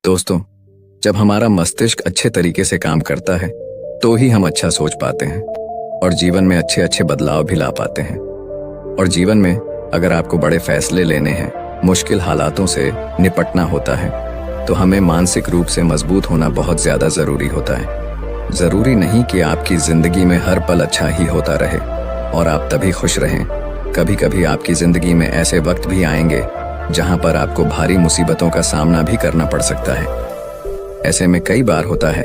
दोस्तों, जब हमारा मस्तिष्क अच्छे तरीके से काम करता है तो ही हम अच्छा सोच पाते हैं और जीवन में अच्छे अच्छे बदलाव भी ला पाते हैं। और जीवन में अगर आपको बड़े फैसले लेने हैं, मुश्किल हालातों से निपटना होता है, तो हमें मानसिक रूप से मजबूत होना बहुत ज़्यादा ज़रूरी होता है। ज़रूरी नहीं कि आपकी ज़िंदगी में हर पल अच्छा ही होता रहे और आप तभी खुश रहें। कभी कभी आपकी ज़िंदगी में ऐसे वक्त भी आएंगे जहां पर आपको भारी मुसीबतों का सामना भी करना पड़ सकता है। ऐसे में कई बार होता है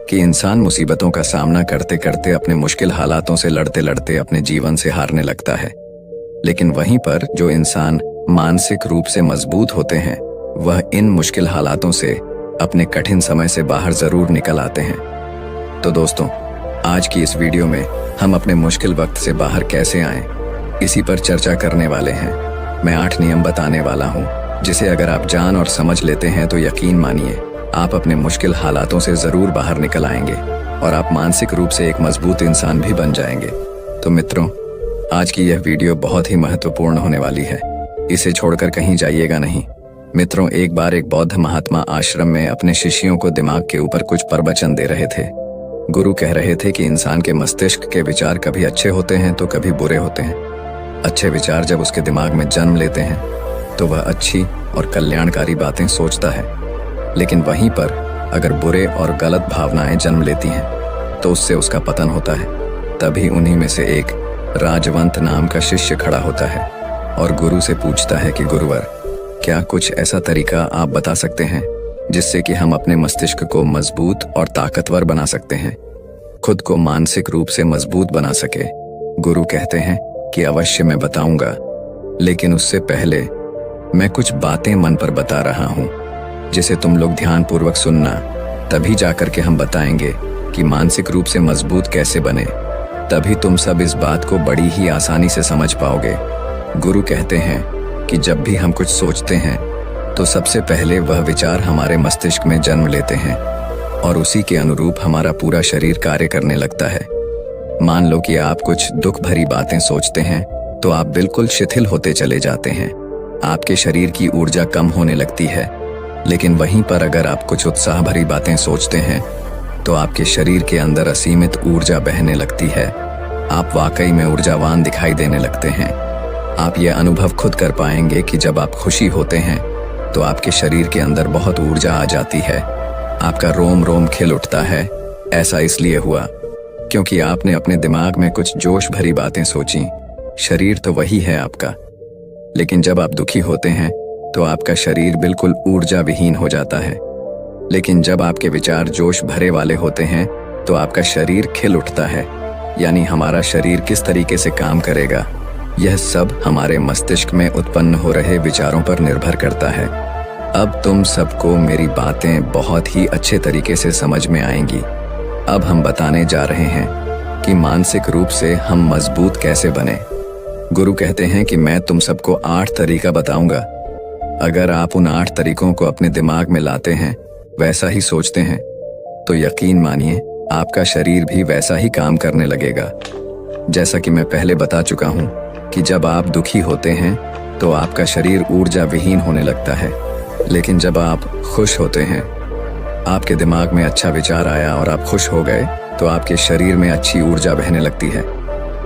कि इंसान मुसीबतों का सामना करते करते अपने मुश्किल हालातों से लड़ते लड़ते अपने जीवन से हारने लगता है। लेकिन वहीं पर जो इंसान मानसिक रूप से मजबूत होते हैं, वह इन मुश्किल हालातों से अपने कठिन समय से बाहर जरूर निकल आते हैं। तो दोस्तों, आज की इस वीडियो में हम अपने मुश्किल वक्त से बाहर कैसे आएं, इसी पर चर्चा करने वाले हैं। मैं 8 नियम बताने वाला हूं, जिसे अगर आप जान और समझ लेते हैं तो यकीन मानिए आप अपने मुश्किल हालातों से जरूर बाहर निकल आएंगे और आप मानसिक रूप से एक मजबूत इंसान भी बन जाएंगे। तो मित्रों, आज की यह वीडियो बहुत ही महत्वपूर्ण होने वाली है, इसे छोड़कर कहीं जाइएगा नहीं। मित्रों, एक बार एक बौद्ध महात्मा आश्रम में अपने शिष्यों को दिमाग के ऊपर कुछ प्रवचन दे रहे थे। गुरु कह रहे थे कि इंसान के मस्तिष्क के विचार कभी अच्छे होते हैं तो कभी बुरे होते हैं। अच्छे विचार जब उसके दिमाग में जन्म लेते हैं तो वह अच्छी और कल्याणकारी बातें सोचता है, लेकिन वहीं पर अगर बुरे और गलत भावनाएं जन्म लेती हैं तो उससे उसका पतन होता है। तभी उन्हीं में से एक राजवंत नाम का शिष्य खड़ा होता है और गुरु से पूछता है कि गुरुवर, क्या कुछ ऐसा तरीका आप बता सकते हैं जिससे कि हम अपने मस्तिष्क को मजबूत और ताकतवर बना सकते हैं, खुद को मानसिक रूप से मजबूत बना सके। गुरु कहते हैं कि अवश्य मैं बताऊंगा, लेकिन उससे पहले मैं कुछ बातें मन पर बता रहा हूं जिसे तुम लोग ध्यान पूर्वक सुनना। तभी जाकर के हम बताएंगे कि मानसिक रूप से मजबूत कैसे बने। तभी तुम सब इस बात को बड़ी ही आसानी से समझ पाओगे। गुरु कहते हैं कि जब भी हम कुछ सोचते हैं तो सबसे पहले वह विचार हमारे मस्तिष्क में जन्म लेते हैं और उसी के अनुरूप हमारा पूरा शरीर कार्य करने लगता है। मान लो कि आप कुछ दुख भरी बातें सोचते हैं तो आप बिल्कुल शिथिल होते चले जाते हैं, आपके शरीर की ऊर्जा कम होने लगती है। लेकिन वहीं पर अगर आप कुछ उत्साह भरी बातें सोचते हैं तो आपके शरीर के अंदर असीमित ऊर्जा बहने लगती है, आप वाकई में ऊर्जावान दिखाई देने लगते हैं। आप यह अनुभव खुद कर पाएंगे कि जब आप खुशी होते हैं तो आपके शरीर के अंदर बहुत ऊर्जा आ जाती है, आपका रोम रोम खिल उठता है। ऐसा इसलिए हुआ क्योंकि आपने अपने दिमाग में कुछ जोश भरी बातें सोची। शरीर तो वही है आपका, लेकिन जब आप दुखी होते हैं तो आपका शरीर बिल्कुल ऊर्जा विहीन हो जाता है। लेकिन जब आपके विचार जोश भरे वाले होते हैं तो आपका शरीर खिल उठता है। यानी हमारा शरीर किस तरीके से काम करेगा, यह सब हमारे मस्तिष्क में उत्पन्न हो रहे विचारों पर निर्भर करता है। अब तुम सबको मेरी बातें बहुत ही अच्छे तरीके से समझ में आएंगी। अब हम बताने जा रहे हैं कि मानसिक रूप से हम मजबूत कैसे बने। गुरु कहते हैं कि मैं तुम सबको 8 तरीका बताऊंगा। अगर आप उन 8 तरीकों को अपने दिमाग में लाते हैं, वैसा ही सोचते हैं, तो यकीन मानिए आपका शरीर भी वैसा ही काम करने लगेगा। जैसा कि मैं पहले बता चुका हूं कि जब आप दुखी होते हैं तो आपका शरीर ऊर्जा विहीन होने लगता है, लेकिन जब आप खुश होते हैं, आपके दिमाग में अच्छा विचार आया और आप खुश हो गए, तो आपके शरीर में अच्छी ऊर्जा बहने लगती है।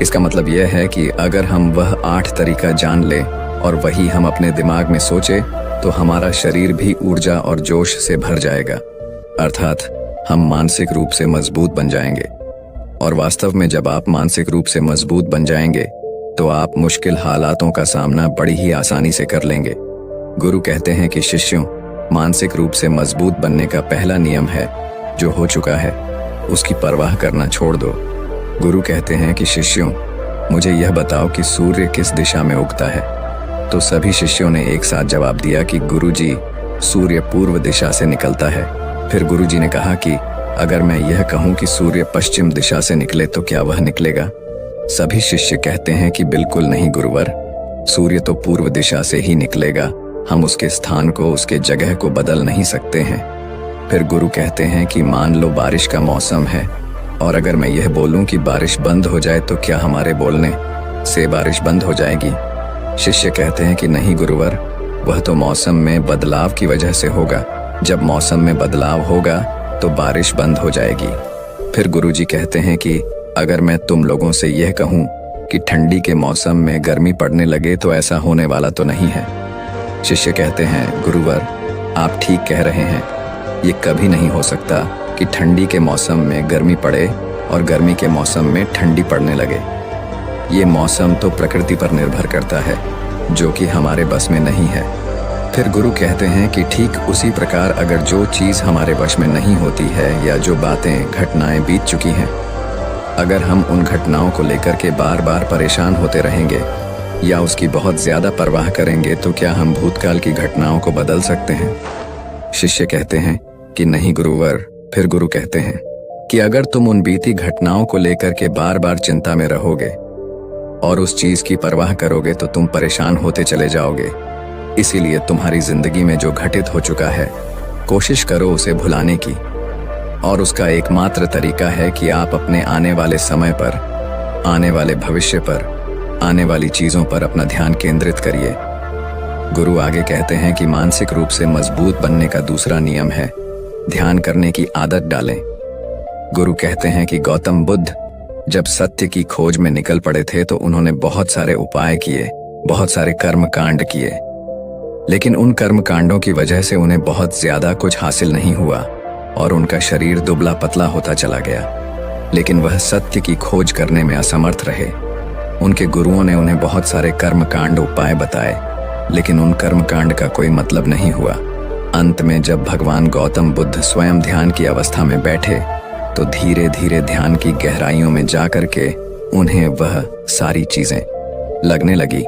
इसका मतलब यह है कि अगर हम वह 8 तरीका जान लें और वही हम अपने दिमाग में सोचे तो हमारा शरीर भी ऊर्जा और जोश से भर जाएगा, अर्थात हम मानसिक रूप से मजबूत बन जाएंगे। और वास्तव में जब आप मानसिक रूप से मजबूत बन जाएंगे तो आप मुश्किल हालातों का सामना बड़ी ही आसानी से कर लेंगे। गुरु कहते हैं कि शिष्यों, मानसिक रूप से मजबूत बनने का पहला नियम है, जो हो चुका है उसकी परवाह करना छोड़ दो। गुरु कहते हैं कि शिष्यों, मुझे यह बताओ कि सूर्य किस दिशा में उगता है। तो सभी शिष्यों ने एक साथ जवाब दिया कि गुरुजी, सूर्य पूर्व दिशा से निकलता है। फिर गुरुजी ने कहा कि अगर मैं यह कहूं कि सूर्य पश्चिम दिशा से निकले तो क्या वह निकलेगा? सभी शिष्य कहते हैं कि बिल्कुल नहीं गुरुवर, सूर्य तो पूर्व दिशा से ही निकलेगा, हम उसके स्थान को, उसके जगह को बदल नहीं सकते हैं। फिर गुरु कहते हैं कि मान लो बारिश का मौसम है और अगर मैं यह बोलूं कि बारिश बंद हो जाए तो क्या हमारे बोलने से बारिश बंद हो जाएगी? शिष्य कहते हैं कि नहीं गुरुवर, वह तो मौसम में बदलाव की वजह से होगा, जब मौसम में बदलाव होगा तो बारिश बंद हो जाएगी। फिर गुरुजी कहते हैं कि अगर मैं तुम लोगों से यह कहूं कि ठंडी के मौसम में गर्मी पड़ने लगे तो ऐसा होने वाला तो नहीं है। शिष्य कहते हैं, गुरुवर आप ठीक कह रहे हैं, ये कभी नहीं हो सकता कि ठंडी के मौसम में गर्मी पड़े और गर्मी के मौसम में ठंडी पड़ने लगे। ये मौसम तो प्रकृति पर निर्भर करता है, जो कि हमारे बस में नहीं है। फिर गुरु कहते हैं कि ठीक उसी प्रकार अगर जो चीज़ हमारे वश में नहीं होती है या जो बातें घटनाएं बीत चुकी हैं, अगर हम उन घटनाओं को लेकर के बार बार परेशान होते रहेंगे या उसकी बहुत ज़्यादा परवाह करेंगे तो क्या हम भूतकाल की घटनाओं को बदल सकते हैं? शिष्य कहते हैं कि नहीं गुरुवर। फिर गुरु कहते हैं कि अगर तुम उन बीती घटनाओं को लेकर के बार बार चिंता में रहोगे और उस चीज़ की परवाह करोगे तो तुम परेशान होते चले जाओगे। इसीलिए तुम्हारी जिंदगी में जो घटित हो चुका है, कोशिश करो उसे भुलाने की, और उसका एकमात्र तरीका है कि आप अपने आने वाले समय पर, आने वाले भविष्य पर, आने वाली चीजों पर अपना ध्यान केंद्रित करिए। गुरु आगे कहते हैं कि मानसिक रूप से मजबूत बनने का दूसरा नियम है ध्यान करने की आदत डालें। गुरु कहते हैं कि गौतम बुद्ध जब सत्य की खोज में निकल पड़े थे तो उन्होंने बहुत सारे उपाय किए, बहुत सारे कर्म कांड किए, लेकिन उन कर्म कांडों की वजह से उन्हें बहुत ज्यादा कुछ हासिल नहीं हुआ और उनका शरीर दुबला पतला होता चला गया। लेकिन वह सत्य की खोज करने में असमर्थ रहे। उनके गुरुओं ने उन्हें बहुत सारे कर्म कांड उपाय बताए, लेकिन उन कर्म कांड का कोई मतलब नहीं हुआ। अंत में जब भगवान गौतम बुद्ध स्वयं ध्यान की अवस्था में बैठे तो धीरे धीरे ध्यान की गहराइयों में जाकर के उन्हें वह सारी चीजें लगने लगी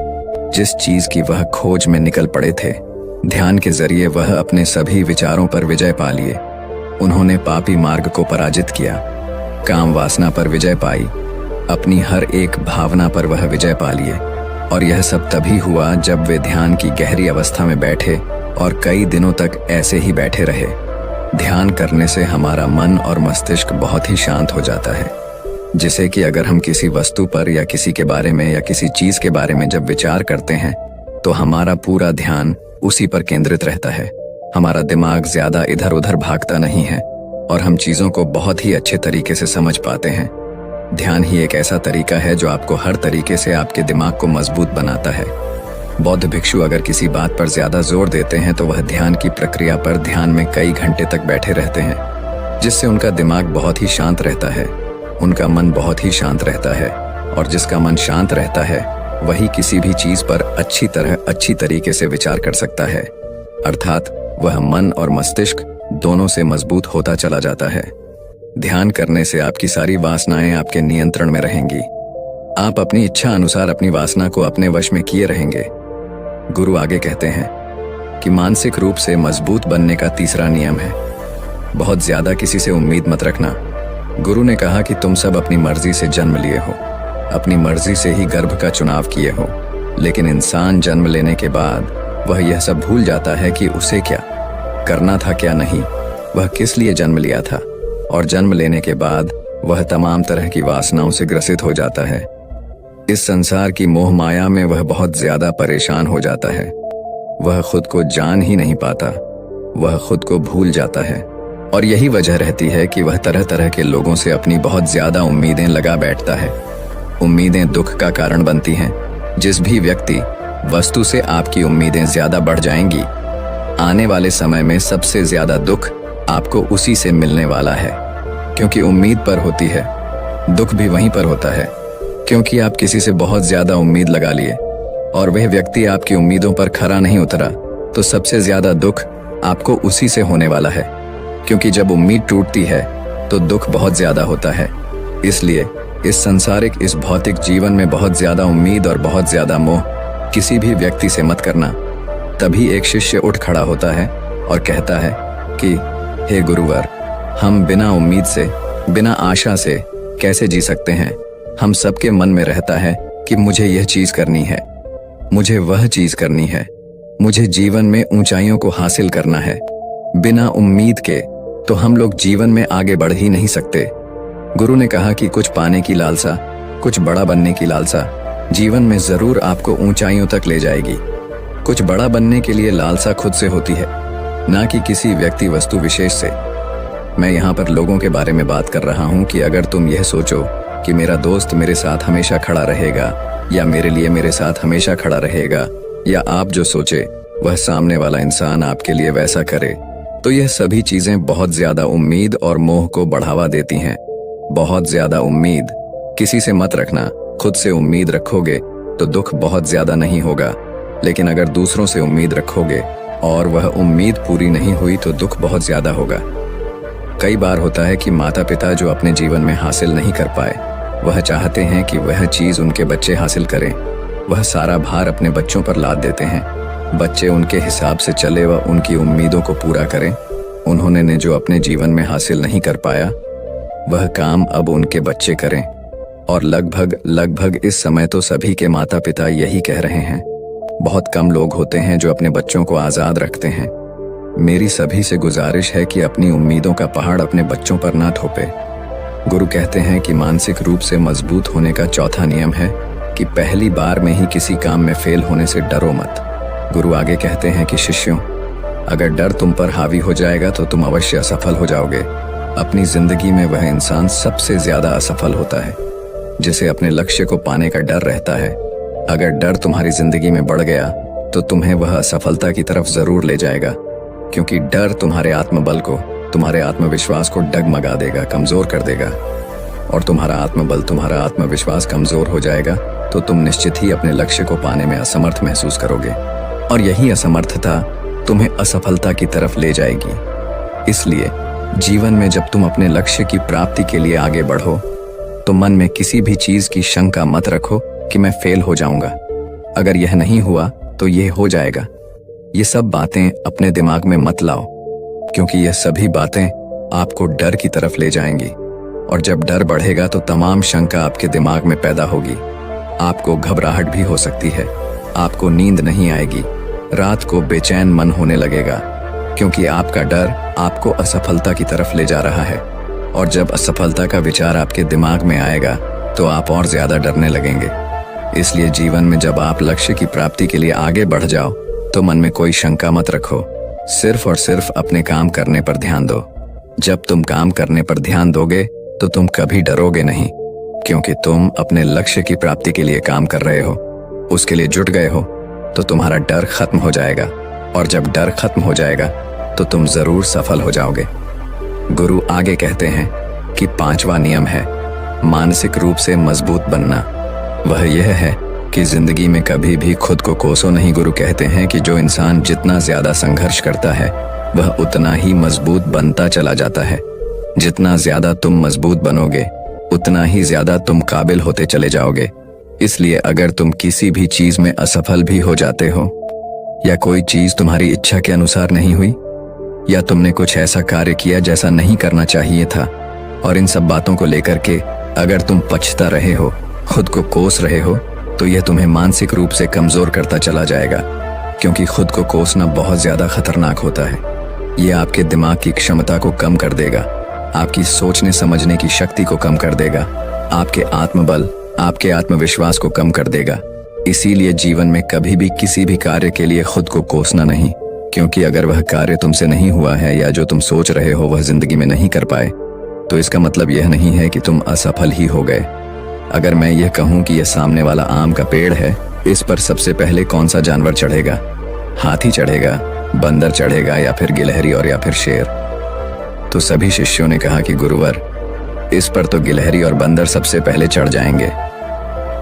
जिस चीज की वह खोज में निकल पड़े थे। ध्यान के जरिए वह अपने सभी विचारों पर विजय पा लिए। उन्होंने पापी मार्ग को पराजित किया, काम वासना पर विजय पाई, अपनी हर एक भावना पर वह विजय पा लिए। और यह सब तभी हुआ जब वे ध्यान की गहरी अवस्था में बैठे और कई दिनों तक ऐसे ही बैठे रहे। ध्यान करने से हमारा मन और मस्तिष्क बहुत ही शांत हो जाता है, जिसे कि अगर हम किसी वस्तु पर या किसी के बारे में या किसी चीज के बारे में जब विचार करते हैं तो हमारा पूरा ध्यान उसी पर केंद्रित रहता है। हमारा दिमाग ज्यादा इधर उधर भागता नहीं है और हम चीजों को बहुत ही अच्छे तरीके से समझ पाते हैं। ध्यान ही एक ऐसा तरीका है जो आपको हर तरीके से आपके दिमाग को मजबूत बनाता है। बौद्ध भिक्षु अगर किसी बात पर ज्यादा जोर देते हैं तो वह ध्यान की प्रक्रिया पर ध्यान में कई घंटे तक बैठे रहते हैं, जिससे उनका दिमाग बहुत ही शांत रहता है, उनका मन बहुत ही शांत रहता है। और जिसका मन शांत रहता है वही किसी भी चीज पर अच्छी तरीके से विचार कर सकता है, अर्थात वह मन और मस्तिष्क दोनों से मजबूत होता चला जाता है। ध्यान करने से आपकी सारी वासनाएं आपके नियंत्रण में रहेंगी। आप अपनी इच्छा अनुसार अपनी वासना को अपने वश में किए रहेंगे। गुरु आगे कहते हैं कि मानसिक रूप से मजबूत बनने का तीसरा नियम है बहुत ज्यादा किसी से उम्मीद मत रखना। गुरु ने कहा कि तुम सब अपनी मर्जी से जन्म लिए हो, अपनी मर्जी से ही गर्भ का चुनाव किए हो, लेकिन इंसान जन्म लेने के बाद वह यह सब भूल जाता है कि उसे क्या करना था क्या नहीं, वह किस लिए जन्म लिया था। और जन्म लेने के बाद वह तमाम तरह की वासनाओं से ग्रसित हो जाता है। इस संसार की मोह माया में वह बहुत ज्यादा परेशान हो जाता है। वह खुद को जान ही नहीं पाता, वह खुद को भूल जाता है। और यही वजह रहती है कि वह तरह तरह के लोगों से अपनी बहुत ज्यादा उम्मीदें लगा बैठता है। उम्मीदें दुख का कारण बनती हैं। जिस भी व्यक्ति वस्तु से आपकी उम्मीदें ज्यादा बढ़ जाएंगी, आने वाले समय में सबसे ज्यादा दुख आपको उसी से मिलने वाला है, क्योंकि उम्मीद पर होती है। दुख भी वहीं पर होता है, क्योंकि आप किसी से बहुत ज्यादा उम्मीद लगा लिए और वह व्यक्ति आपकी उम्मीदों पर खरा नहीं उतरा, तो सबसे ज्यादा दुख आपको उसी से होने वाला है। क्योंकि जब उम्मीद टूटती है तो दुख बहुत ज्यादा होता है। इसलिए इस संसारिक, इस भौतिक जीवन में बहुत ज्यादा उम्मीद और बहुत ज्यादा मोह किसी भी व्यक्ति से मत करना। तभी एक शिष्य उठ खड़ा होता है और कहता है कि हे गुरुवर, हम बिना उम्मीद से, बिना आशा से कैसे जी सकते हैं। हम सबके मन में रहता है कि मुझे यह चीज करनी है, मुझे वह चीज करनी है, मुझे जीवन में ऊंचाइयों को हासिल करना है। बिना उम्मीद के तो हम लोग जीवन में आगे बढ़ ही नहीं सकते। गुरु ने कहा कि कुछ पाने की लालसा, कुछ बड़ा बनने की लालसा जीवन में जरूर आपको ऊंचाइयों तक ले जाएगी। कुछ बड़ा बनने के लिए लालसा खुद से होती है, ना कि किसी व्यक्ति वस्तु विशेष से। मैं यहाँ पर लोगों के बारे में बात कर रहा हूँ कि अगर तुम यह सोचो कि मेरा दोस्त मेरे साथ हमेशा खड़ा रहेगा या मेरे लिए मेरे साथ हमेशा खड़ा रहेगा, या आप जो सोचे वह सामने वाला इंसान आपके लिए वैसा करे, तो यह सभी चीजें बहुत ज्यादा उम्मीद और मोह को बढ़ावा देती हैं। बहुत ज्यादा उम्मीद किसी से मत रखना। खुद से उम्मीद रखोगे तो दुख बहुत ज्यादा नहीं होगा, लेकिन अगर दूसरों से उम्मीद रखोगे और वह उम्मीद पूरी नहीं हुई तो दुख बहुत ज्यादा होगा। कई बार होता है कि माता पिता जो अपने जीवन में हासिल नहीं कर पाए, वह चाहते हैं कि वह चीज उनके बच्चे हासिल करें। वह सारा भार अपने बच्चों पर लाद देते हैं। बच्चे उनके हिसाब से चले व उनकी उम्मीदों को पूरा करें। उन्होंने ने जो अपने जीवन में हासिल नहीं कर पाया, वह काम अब उनके बच्चे करें। और लगभग इस समय तो सभी के माता पिता यही कह रहे हैं। बहुत कम लोग होते हैं जो अपने बच्चों को आजाद रखते हैं। मेरी सभी से गुजारिश है कि अपनी उम्मीदों का पहाड़ अपने बच्चों पर ना थोपे। गुरु कहते हैं कि मानसिक रूप से मजबूत होने का चौथा नियम है कि पहली बार में ही किसी काम में फेल होने से डरो मत। गुरु आगे कहते हैं कि शिष्यों, अगर डर तुम पर हावी हो जाएगा तो तुम अवश्य असफल हो जाओगे। अपनी जिंदगी में वह इंसान सबसे ज्यादा असफल होता है जिसे अपने लक्ष्य को पाने का डर रहता है। अगर डर तुम्हारी जिंदगी में बढ़ गया तो तुम्हें वह असफलता की तरफ जरूर ले जाएगा, क्योंकि डर तुम्हारे आत्मबल को, तुम्हारे आत्मविश्वास को डगमगा देगा, कमजोर कर देगा। और तुम्हारा आत्मबल, तुम्हारा आत्मविश्वास कमजोर हो जाएगा तो तुम निश्चित ही अपने लक्ष्य को पाने में असमर्थ महसूस करोगे, और यही असमर्थता तुम्हें असफलता की तरफ ले जाएगी। इसलिए जीवन में जब तुम अपने लक्ष्य की प्राप्ति के लिए आगे बढ़ो तो मन में किसी भी चीज की शंका मत रखो कि मैं फेल हो जाऊंगा। अगर यह नहीं हुआ तो यह हो जाएगा। ये सब बातें अपने दिमाग में मत लाओ, क्योंकि यह सभी बातें आपको डर की तरफ ले जाएंगी। और जब डर बढ़ेगा तो तमाम शंका आपके दिमाग में पैदा होगी। आपको घबराहट भी हो सकती है, आपको नींद नहीं आएगी, रात को बेचैन मन होने लगेगा, क्योंकि आपका डर आपको असफलता की तरफ ले जा रहा है। और जब असफलता का विचार आपके दिमाग में आएगा तो आप और ज्यादा डरने लगेंगे। इसलिए जीवन में जब आप लक्ष्य की प्राप्ति के लिए आगे बढ़ जाओ तो मन में कोई शंका मत रखो, सिर्फ और सिर्फ अपने काम करने पर ध्यान दो। जब तुम काम करने पर ध्यान दोगे तो तुम कभी डरोगे नहीं, क्योंकि तुम अपने लक्ष्य की प्राप्ति के लिए काम कर रहे हो, उसके लिए जुट गए हो, तो तुम्हारा डर खत्म हो जाएगा। और जब डर खत्म हो जाएगा तो तुम जरूर सफल हो जाओगे। गुरु आगे कहते हैं कि पांचवा नियम है मानसिक रूप से मजबूत बनना। वह यह है कि जिंदगी में कभी भी खुद को कोसो नहीं। गुरु कहते हैं कि जो इंसान जितना ज्यादा संघर्ष करता है वह उतना ही मजबूत बनता चला जाता है। जितना ज्यादा तुम मजबूत बनोगे उतना ही ज्यादा तुम काबिल होते चले जाओगे। इसलिए अगर तुम किसी भी चीज में असफल भी हो जाते हो, या कोई चीज तुम्हारी इच्छा के अनुसार नहीं हुई, या तुमने कुछ ऐसा कार्य किया जैसा नहीं करना चाहिए था, और इन सब बातों को लेकर के अगर तुम पछता रहे हो, खुद को कोस रहे हो, तो यह तुम्हें मानसिक रूप से कमजोर करता चला जाएगा, क्योंकि खुद को कोसना बहुत ज्यादा खतरनाक होता है। यह आपके दिमाग की क्षमता को कम कर देगा, आपकी सोचने समझने की शक्ति को कम कर देगा, आपके आत्मबल, आपके आत्मविश्वास को कम कर देगा। इसीलिए जीवन में कभी भी किसी भी कार्य के लिए खुद को कोसना नहीं, क्योंकि अगर वह कार्य तुमसे नहीं हुआ है या जो तुम सोच रहे हो वह जिंदगी में नहीं कर पाए, तो इसका मतलब यह नहीं है कि तुम असफल ही हो गए। अगर मैं यह कहूं कि यह सामने वाला आम का पेड़ है, इस पर सबसे पहले कौन सा जानवर चढ़ेगा? हाथी चढ़ेगा, बंदर चढ़ेगा, या फिर गिलहरी और या फिर शेर? तो सभी शिष्यों ने कहा कि गुरुवर, इस पर तो गिलहरी और बंदर सबसे पहले चढ़ जाएंगे।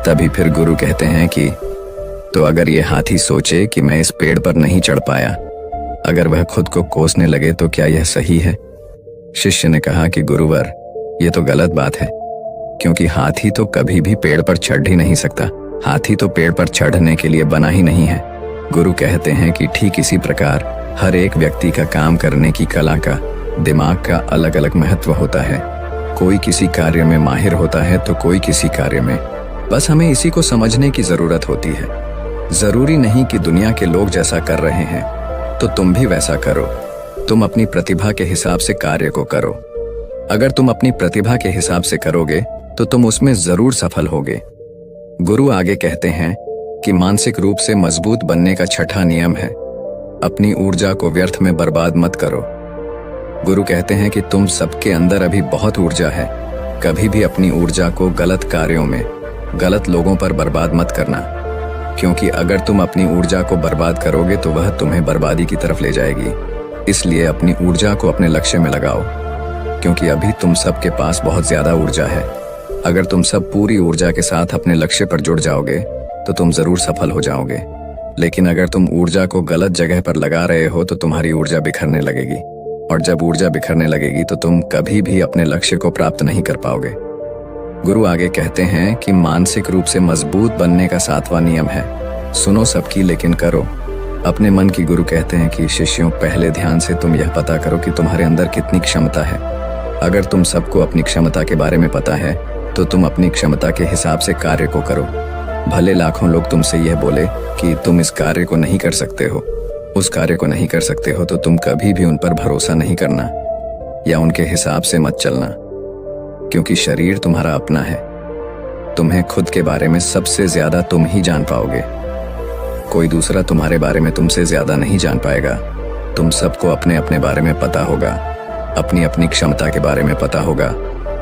तभी फिर गुरु कहते हैं कि तो अगर ये हाथी सोचे कि मैं इस पेड़ पर नहीं चढ़ पाया, अगर वह खुद को कोसने लगे तो क्या यह सही है? शिष्य ने कहा कि गुरुवर, यह तो गलत बात है, क्योंकि हाथी तो कभी भी पेड़ पर चढ़ ही नहीं सकता। हाथी तो पेड़ पर चढ़ने के लिए बना ही नहीं है। गुरु कहते हैं कि ठीक इसी प्रकार हर एक व्यक्ति का काम करने की कला का, दिमाग का अलग अलग महत्व होता है। कोई किसी कार्य में माहिर होता है तो कोई किसी कार्य में। बस हमें इसी को समझने की जरूरत होती है। जरूरी नहीं कि दुनिया के लोग जैसा कर रहे हैं तो तुम भी वैसा करो। तुम अपनी प्रतिभा के हिसाब से कार्य को करो। अगर तुम अपनी प्रतिभा के हिसाब से करोगे तो तुम उसमें जरूर सफल होगे। गुरु आगे कहते हैं कि मानसिक रूप से मजबूत बनने का छठा नियम है अपनी ऊर्जा को व्यर्थ में बर्बाद मत करो। गुरु कहते हैं कि तुम सबके अंदर अभी बहुत ऊर्जा है। कभी भी अपनी ऊर्जा को गलत कार्यों में, गलत लोगों पर बर्बाद मत करना, क्योंकि अगर तुम अपनी ऊर्जा को बर्बाद करोगे तो वह तुम्हें बर्बादी की तरफ ले जाएगी। इसलिए अपनी ऊर्जा को अपने लक्ष्य में लगाओ, क्योंकि अभी तुम सबके पास बहुत ज्यादा ऊर्जा है। अगर तुम सब पूरी ऊर्जा के साथ अपने लक्ष्य पर जुड़ जाओगे तो तुम जरूर सफल हो जाओगे। लेकिन अगर तुम ऊर्जा को गलत जगह पर लगा रहे हो तो तुम्हारी ऊर्जा बिखरने लगेगी, और जब ऊर्जा बिखरने लगेगी तो तुम कभी भी अपने लक्ष्य को प्राप्त नहीं कर पाओगे। गुरु आगे कहते हैं कि मानसिक रूप से मजबूत बनने का 7वां नियम है, सुनो सबकी लेकिन करो अपने मन की। गुरु कहते हैं कि शिष्यों, पहले ध्यान से तुम यह पता करो कि तुम्हारे अंदर कितनी क्षमता है। अगर तुम सबको अपनी क्षमता के बारे में पता है तो तुम अपनी क्षमता के हिसाब से कार्य को करो। भले लाखों लोग तुमसे यह बोले कि तुम इस कार्य को नहीं कर सकते हो, उस कार्य को नहीं कर सकते हो, तो तुम कभी भी उन पर भरोसा नहीं करना या उनके हिसाब से मत चलना, क्योंकि शरीर तुम्हारा अपना है। तुम्हें खुद के बारे में सबसे ज्यादा तुम ही जान पाओगे। कोई दूसरा तुम्हारे बारे में तुमसे ज्यादा नहीं जान पाएगा। तुम सबको अपने अपने बारे में पता होगा, अपनी अपनी क्षमता के बारे में पता होगा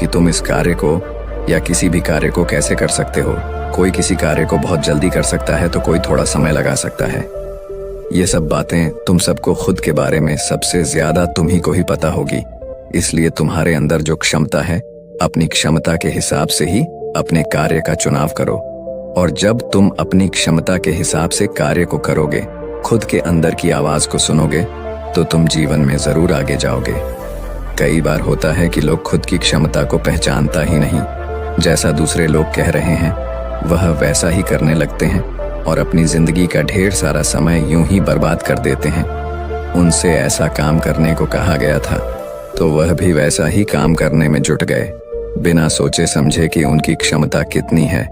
कि तुम इस कार्य को या किसी भी कार्य को कैसे कर सकते हो। कोई किसी कार्य को बहुत जल्दी कर सकता है तो कोई थोड़ा समय लगा सकता है। ये सब बातें तुम सबको खुद के बारे में सबसे ज्यादा तुम्ही को ही पता होगी। इसलिए तुम्हारे अंदर जो क्षमता है, अपनी क्षमता के हिसाब से ही अपने कार्य का चुनाव करो। और जब तुम अपनी क्षमता के हिसाब से कार्य को करोगे, खुद के अंदर की आवाज को सुनोगे, तो तुम जीवन में जरूर आगे जाओगे। कई बार होता है कि लोग खुद की क्षमता को पहचानता ही नहीं। जैसा दूसरे लोग कह रहे हैं वह वैसा ही करने लगते हैं और अपनी जिंदगी का ढेर सारा समय यूं ही बर्बाद कर देते हैं। उनसे ऐसा काम करने को कहा गया था तो वह भी वैसा ही काम करने में जुट गए, बिना सोचे समझे कि उनकी क्षमता कितनी है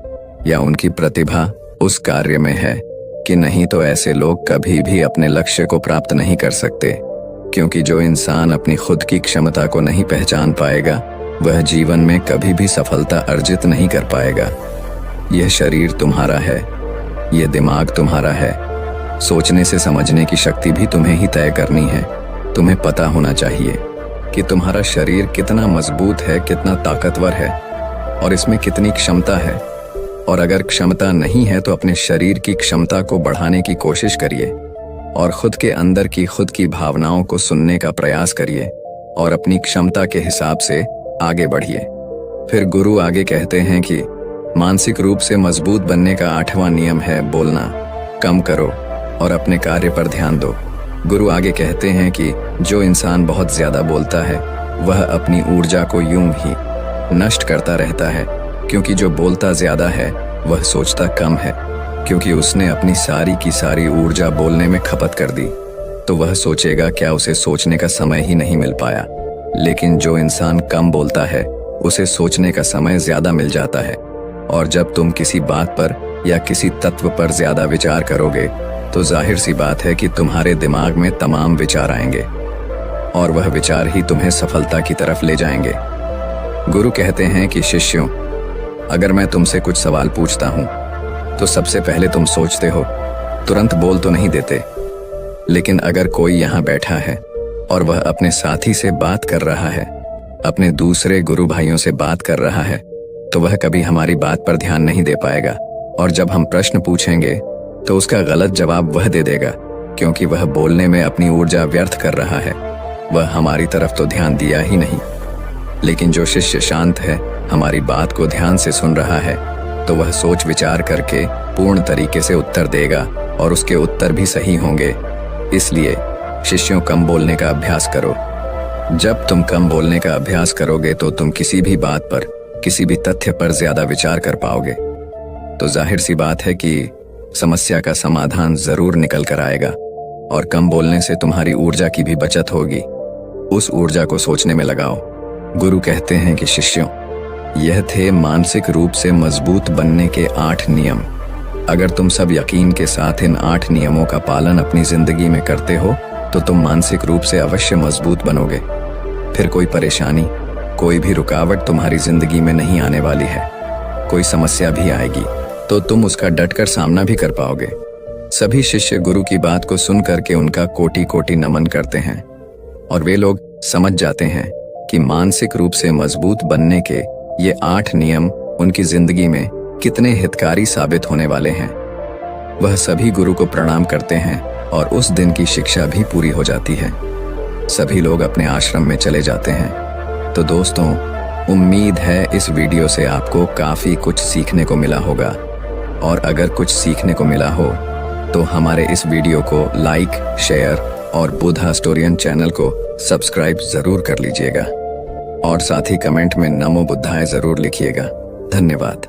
या उनकी प्रतिभा उस कार्य में है कि नहीं। तो ऐसे लोग कभी भी अपने लक्ष्य को प्राप्त नहीं कर सकते, क्योंकि जो इंसान अपनी खुद की क्षमता को नहीं पहचान पाएगा वह जीवन में कभी भी सफलता अर्जित नहीं कर पाएगा। यह शरीर तुम्हारा है, यह दिमाग तुम्हारा है। सोचने से समझने की शक्ति भी तुम्हें ही तय करनी है। तुम्हें पता होना चाहिए कि तुम्हारा शरीर कितना मजबूत है, कितना ताकतवर है और इसमें कितनी क्षमता है। और अगर क्षमता नहीं है तो अपने शरीर की क्षमता को बढ़ाने की कोशिश करिए और खुद के अंदर की खुद की भावनाओं को सुनने का प्रयास करिए और अपनी क्षमता के हिसाब से आगे बढ़िए। फिर गुरु आगे कहते हैं कि मानसिक रूप से मजबूत बनने का 8वां नियम है, बोलना कम करो और अपने कार्य पर ध्यान दो। गुरु आगे कहते हैं कि जो इंसान बहुत ज्यादा बोलता है वह अपनी ऊर्जा को यूं ही नष्ट करता रहता है, क्योंकि जो बोलता ज्यादा है वह सोचता कम है, क्योंकि उसने अपनी सारी की सारी ऊर्जा बोलने में खपत कर दी। तो वह सोचेगा क्या उसे सोचने का समय ही नहीं मिल पाया। लेकिन जो इंसान कम बोलता है उसे सोचने का समय ज्यादा मिल जाता है। और जब तुम किसी बात पर या किसी तत्व पर ज्यादा विचार करोगे तो जाहिर सी बात है कि तुम्हारे दिमाग में तमाम विचार आएंगे और वह विचार ही तुम्हें सफलता की तरफ ले जाएंगे। गुरु कहते हैं कि शिष्यों, अगर मैं तुमसे कुछ सवाल पूछता हूं तो सबसे पहले तुम सोचते हो, तुरंत बोल तो नहीं देते। लेकिन अगर कोई यहाँ बैठा है और वह अपने साथी से बात कर रहा है, अपने दूसरे गुरु भाइयों से बात कर रहा है, तो वह कभी हमारी बात पर ध्यान नहीं दे पाएगा। और जब हम प्रश्न पूछेंगे तो उसका गलत जवाब वह दे देगा, क्योंकि वह बोलने में अपनी ऊर्जा व्यर्थ कर रहा है। वह हमारी तरफ तो ध्यान दिया ही नहीं। लेकिन जो शिष्य शांत है, हमारी बात को ध्यान से सुन रहा है, तो वह सोच विचार करके पूर्ण तरीके से उत्तर देगा और उसके उत्तर भी सही होंगे। इसलिए शिष्यों, कम बोलने का अभ्यास करो। जब तुम कम बोलने का अभ्यास करोगे तो तुम किसी भी बात पर, किसी भी तथ्य पर ज्यादा विचार कर पाओगे। तो जाहिर सी बात है कि समस्या का समाधान जरूर निकल कर आएगा और कम बोलने से तुम्हारी ऊर्जा की भी बचत होगी। उस ऊर्जा को सोचने में लगाओ। गुरु कहते हैं कि शिष्यों, यह थे मानसिक रूप से मजबूत बनने के 8 नियम। अगर तुम सब यकीन के साथ इन 8 नियमों का पालन अपनी जिंदगी में करते हो तो तुम मानसिक रूप से अवश्य मजबूत बनोगे। फिर कोई परेशानी, कोई भी रुकावट तुम्हारी जिंदगी में नहीं आने वाली है। कोई समस्या भी आएगी तो तुम उसका डटकर सामना भी कर पाओगे। सभी शिष्य गुरु की बात को सुन करके उनका कोटि कोटि नमन करते हैं और वे लोग समझ जाते हैं कि मानसिक रूप से मजबूत बनने के ये 8 नियम उनकी जिंदगी में कितने हितकारी साबित होने वाले हैं। वह सभी गुरु को प्रणाम करते हैं और उस दिन की शिक्षा भी पूरी हो जाती है। सभी लोग अपने आश्रम में चले जाते हैं। तो दोस्तों, उम्मीद है इस वीडियो से आपको काफी कुछ सीखने को मिला होगा, और अगर कुछ सीखने को मिला हो तो हमारे इस वीडियो को लाइक, शेयर और बुद्धा स्टोरियन चैनल को सब्सक्राइब जरूर कर लीजिएगा और साथ ही कमेंट में नमो बुद्धाय जरूर लिखिएगा। धन्यवाद।